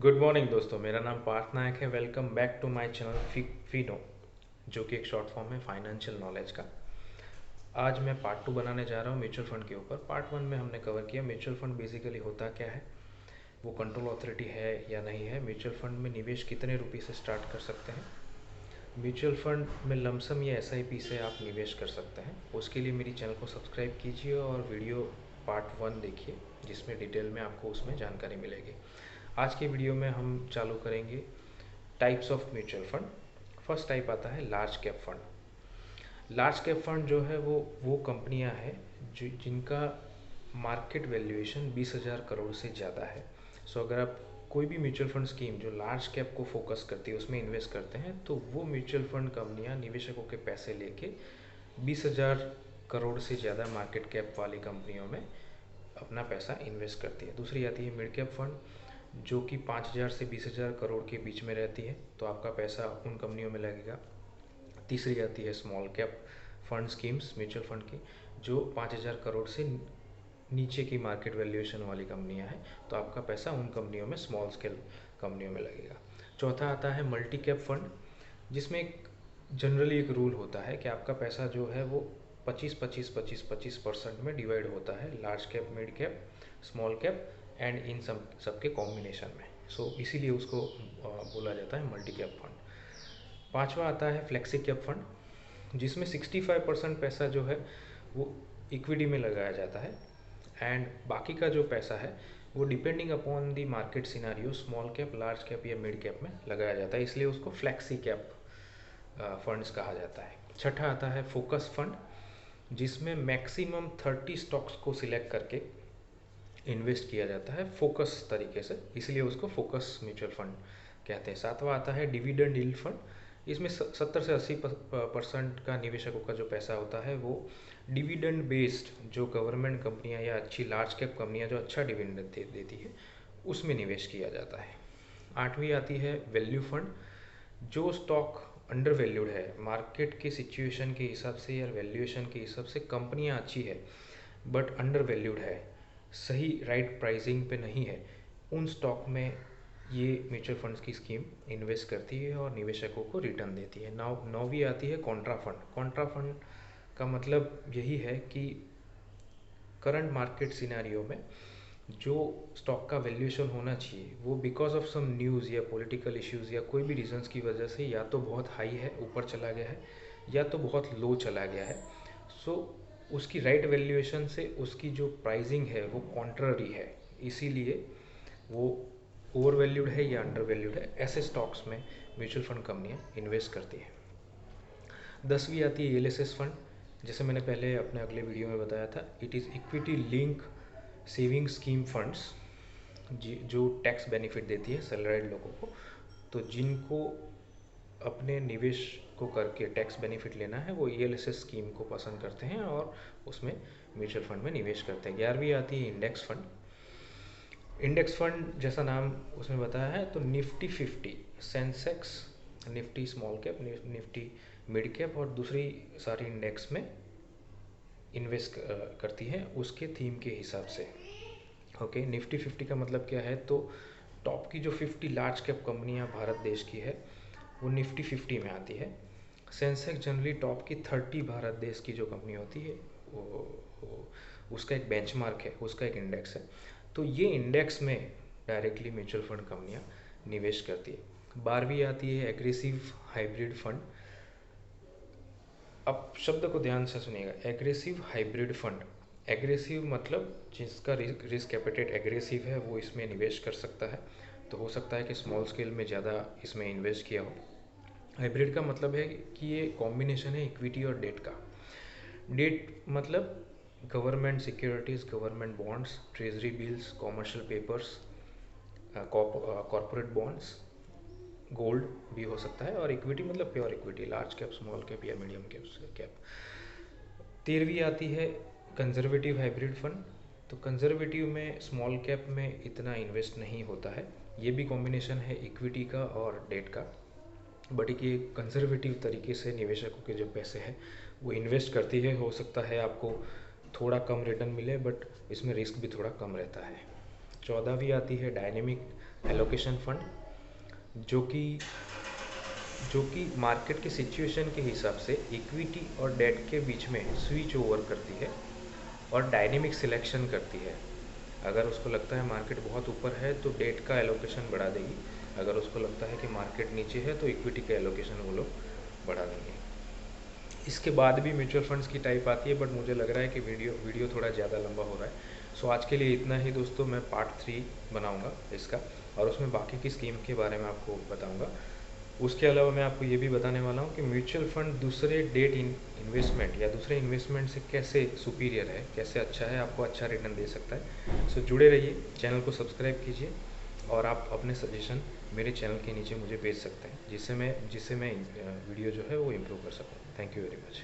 Good morning दोस्तों, मेरा नाम पार्थ नायक है। Welcome back to my channel Fino, जो कि एक शॉर्ट फॉर्म है फाइनेंशियल नॉलेज का। आज मैं पार्ट 2 बनाने जा रहा हूँ म्यूचुअल फंड के ऊपर। पार्ट 1 में हमने कवर किया म्यूचुअल फंड बेसिकली होता क्या है, वो कंट्रोल अथॉरिटी है या नहीं है, म्यूचुअल फंड में निवेश कितने रुपये से स्टार्ट कर सकते हैं, म्यूचुअल फंड में लमसम या एसआईपी से आप निवेश कर सकते हैं। उसके लिए मेरी चैनल को सब्सक्राइब कीजिए और वीडियो पार्ट 1 देखिए, जिसमें डिटेल में आपको उसमें जानकारी मिलेगी। आज की वीडियो में हम चालू करेंगे types of mutual fund. First type आता है large cap fund. Large cap fund जो है वो कंपनियां हैं जो जिनका मार्केट वैल्यूएशन 20,000 करोड़ से ज़्यादा है। सो अगर आप कोई भी म्यूचुअल फंड स्कीम जो लार्ज कैप को फोकस करती है उसमें इन्वेस्ट करते हैं, तो वो म्यूचुअल फंड कंपनियां निवेशकों के पैसे लेके 20,000 करोड़ से ज़्यादा मार्केट कैप वाली कंपनियों में अपना पैसा इन्वेस्ट करती है। दूसरी आती है मिड कैप फंड, जो कि 5,000 से 20,000 करोड़ के बीच में रहती है, तो आपका पैसा उन कंपनियों में लगेगा। तीसरी आती है small cap fund schemes mutual fund की, जो 5,000 करोड़ से नीचे की मार्केट वैल्यूएशन वाली कंपनियां हैं, तो आपका पैसा उन कंपनियों में, स्मॉल स्केल कंपनियों में लगेगा। चौथा आता है मल्टी कैप फंड, जिसमें जनरली एक रूल होता है कि आपका पैसा जो है वो 25-25-25-25% में डिवाइड होता है, large cap, mid cap, small cap and in सबके कॉम्बिनेशन में। सो इसीलिए उसको बोला जाता है मल्टी कैप फंड। पांचवा आता है फ्लेक्सी कैप फंड, जिसमें 65% पैसा जो है वो इक्विटी में लगाया जाता है एंड बाकी का जो पैसा है वो depending upon the market scenario small cap, large cap या मिड कैप में लगाया जाता है, इसलिए उसको फ्लेक्सी कैप फंड्स कहा जाता है। छठा आता है फोकस फंड, जिसमें मैक्सिमम 30 स्टॉक्स को सिलेक्ट करके इन्वेस्ट किया जाता है फोकस तरीके से, इसलिए उसको फोकस म्यूचुअल फंड कहते हैं। सातवां आता है डिविडेंड यील्ड फंड, इसमें 70 से 80% का निवेशकों का जो पैसा होता है वो डिविडेंड बेस्ड, जो गवर्नमेंट कंपनियां या अच्छी लार्ज कैप कंपनियां जो अच्छा डिविडेंड देती है उसमें निवेश किया जाता है। आठवीं आती है वैल्यू फंड, जो स्टॉक अंडर वैल्यूड है, मार्केट के सिचुएशन के हिसाब से या वैल्यूएशन के हिसाब से कंपनियां अच्छी है बट अंडर वैल्यूड है, सही राइट प्राइसिंग पे नहीं है, उन स्टॉक में ये म्यूचुअल फंड्स की स्कीम इन्वेस्ट करती है और निवेशकों को रिटर्न देती है। नौवीं आती है कॉन्ट्रा फंड। कॉन्ट्रा फंड का मतलब यही है कि करंट मार्केट सिनेरियो में जो स्टॉक का वैल्यूएशन होना चाहिए वो बिकॉज ऑफ सम न्यूज़ या पॉलिटिकल इश्यूज़ या कोई भी रीजंस की वजह से या तो बहुत हाई है, ऊपर चला गया है, या तो बहुत लो चला गया है। सो उसकी राइट वैल्यूएशन से उसकी जो प्राइसिंग है वो कॉन्ट्ररी है, इसीलिए वो ओवर वैल्यूड है या अंडर वैल्यूड है, ऐसे स्टॉक्स में म्यूचुअल फंड कंपनियां इन्वेस्ट करती हैं। 10वीं आती है एलएसएस फंड, जैसे मैंने पहले अपने अगले वीडियो में बताया था, it is equity link saving scheme funds, जो टैक्स बेनिफिट देती है सैलराइड लोगों को। तो जिनको अपने निवेश को करके टैक्स बेनिफिट लेना है वो ईएलएसएस स्कीम को पसंद करते हैं और उसमें म्यूचुअल फंड में निवेश करते हैं। 11वीं आती है इंडेक्स फंड। इंडेक्स फंड जैसा नाम उसमें बताया है, तो Nifty 50, Sensex, Nifty small cap, Nifty mid cap और दूसरी सारी इंडेक्स में इन्वेस्ट करती है उसके थीम के हिसाब से। ओके, निफ्टी 50 का मतलब क्या है, तो टॉप की जो 50 लार्ज कैप कंपनियां भारत देश की है वो निफ्टी 50 में आती है। सेंसेक्स जनरली टॉप की 30 भारत देश की जो कंपनी होती है वो उसका एक बेंचमार्क है, उसका एक इंडेक्स है। तो ये इंडेक्स में डायरेक्टली म्यूचुअल फंड कंपनियां निवेश करती है। 12वीं आती है एग्रेसिव हाइब्रिड फंड। अब शब्द को ध्यान से सुनिएगा, एग्रेसिव हाइब्रिड फंड। एग्रेसिव मतलब जिसका रिस्क एपेटाइट एग्रेसिव है वो इसमें निवेश कर सकता है, तो हो सकता है कि स्मॉल स्केल में ज़्यादा इसमें इन्वेस्ट किया हो। हाइब्रिड का मतलब है कि ये कॉम्बिनेशन है इक्विटी और डेट का। डेट मतलब government securities, government bonds, treasury bills, commercial papers, corporate bonds, gold भी हो सकता है, और इक्विटी मतलब pure equity, large cap, small cap या मीडियम कैप। 13वीं आती है कंजर्वेटिव हाइब्रिड फंड। तो कंजर्वेटिव में स्मॉल कैप में इतना इन्वेस्ट नहीं होता है, ये भी कॉम्बिनेशन है इक्विटी का और डेट का, बट ये कंजर्वेटिव तरीके से निवेशकों के जो पैसे हैं वो इन्वेस्ट करती है। हो सकता है आपको थोड़ा कम रिटर्न मिले बट इसमें रिस्क भी थोड़ा कम रहता है। 14वीं आती है डायनेमिक एलोकेशन फंड, जो कि मार्केट की सिचुएशन के हिसाब से इक्विटी और डेट के बीच में स्विच ओवर करती है और डायनेमिक सिलेक्शन करती है। अगर उसको लगता है मार्केट बहुत ऊपर है तो डेट का एलोकेशन बढ़ा देगी, अगर उसको लगता है कि मार्केट नीचे है तो इक्विटी का एलोकेशन वो लोग बढ़ा देंगे। इसके बाद भी म्यूचुअल फंड्स की टाइप आती है, बट मुझे लग रहा है कि वीडियो थोड़ा ज़्यादा लंबा हो रहा है। सो आज के लिए इतना ही दोस्तों। मैं पार्ट 3 बनाऊंगा इसका, और उसमें बाकी की स्कीम के बारे में आपको बताऊंगा। उसके अलावा मैं आपको ये भी बताने वाला हूँ कि म्यूचुअल फंड दूसरे डेट इन्वेस्टमेंट या दूसरे इन्वेस्टमेंट से कैसे सुपीरियर है, कैसे अच्छा है, आपको अच्छा रिटर्न दे सकता है। सो जुड़े रहिए, चैनल को सब्सक्राइब कीजिए, और आप अपने सजेशन मेरे चैनल के नीचे मुझे भेज सकते हैं, जिससे मैं वीडियो जो है वो इम्प्रूव कर सकूँ। Thank you very much.